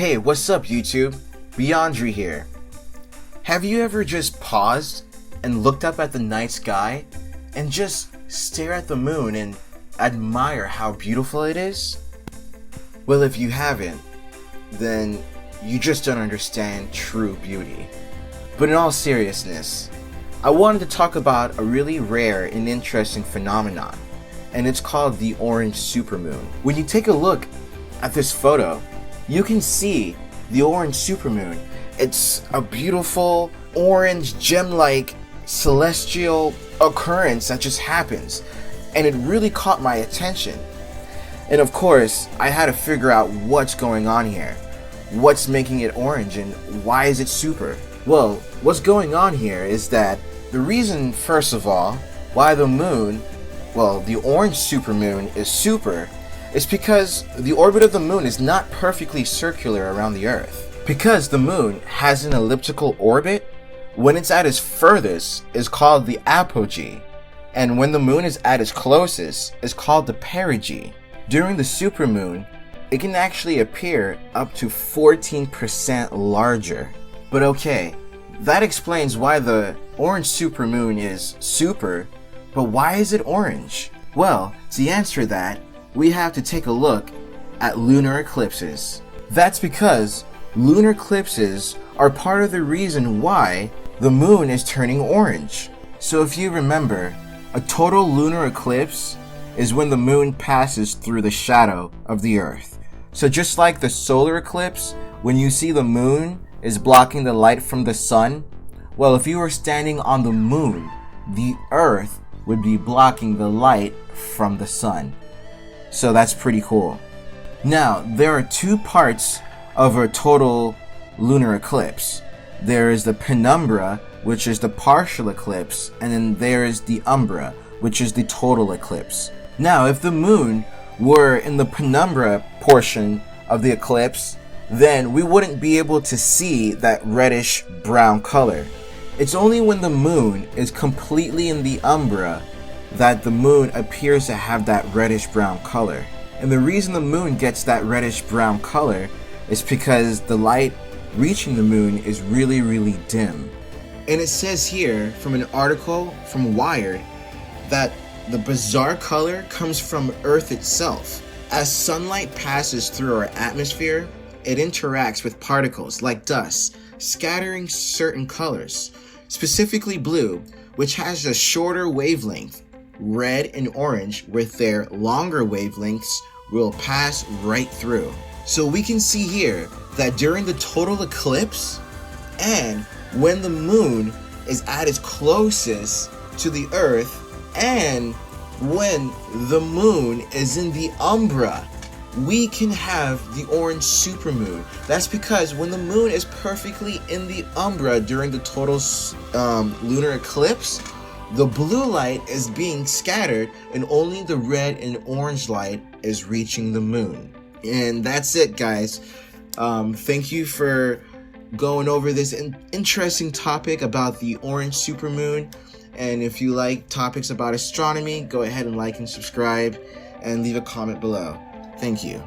Hey, what's up YouTube? Beyondry here. Have you ever just paused and looked up at the night sky and just stare at the moon and admire how beautiful it is? Well, if you haven't, then you just don't understand true beauty. But in all seriousness, I wanted to talk about a really rare and interesting phenomenon, and it's called the orange supermoon. When you take a look at this photo, you can see the orange supermoon. It's a beautiful orange gem-like celestial occurrence that just happens, and it really caught my attention. And of course, I had to figure out what's going on here. What's making it orange and why is it super? Well, what's going on here is that the reason, first of all, why the moon, well, the orange supermoon is super, is because the orbit of the moon is not perfectly circular around the Earth. Because the moon has an elliptical orbit, when it's at its furthest is called the apogee, and when the moon is at its closest is called the perigee. During the supermoon, it can actually appear up to 14% larger. But okay, that explains why the orange supermoon is super, but why is it orange? Well, to answer that, we have to take a look at lunar eclipses. That's because lunar eclipses are part of the reason why the moon is turning orange. So if you remember, a total lunar eclipse is when the moon passes through the shadow of the Earth. So just like the solar eclipse, when you see the moon is blocking the light from the sun, well, if you were standing on the moon, the Earth would be blocking the light from the sun. So that's pretty cool. Now, there are two parts of a total lunar eclipse. There is the penumbra, which is the partial eclipse, and then there is the umbra, which is the total eclipse. Now, if the moon were in the penumbra portion of the eclipse, then we wouldn't be able to see that reddish brown color. It's only when the moon is completely in the umbra that the moon appears to have that reddish brown color. And the reason the moon gets that reddish brown color is because the light reaching the moon is really, really dim. And it says here from an article from Wired that the bizarre color comes from Earth itself. As sunlight passes through our atmosphere, it interacts with particles like dust, scattering certain colors, specifically blue, which has a shorter wavelength. Red and orange, with their longer wavelengths, will pass right through. So we can see here that during the total eclipse and when the moon is at its closest to the Earth and when the moon is in the umbra, we can have the orange supermoon. That's because when the moon is perfectly in the umbra during the total lunar eclipse, the blue light is being scattered and only the red and orange light is reaching the moon. And that's it, guys. Thank you for going over this interesting topic about the orange supermoon. And if you like topics about astronomy, go ahead and like and subscribe and leave a comment below. Thank you.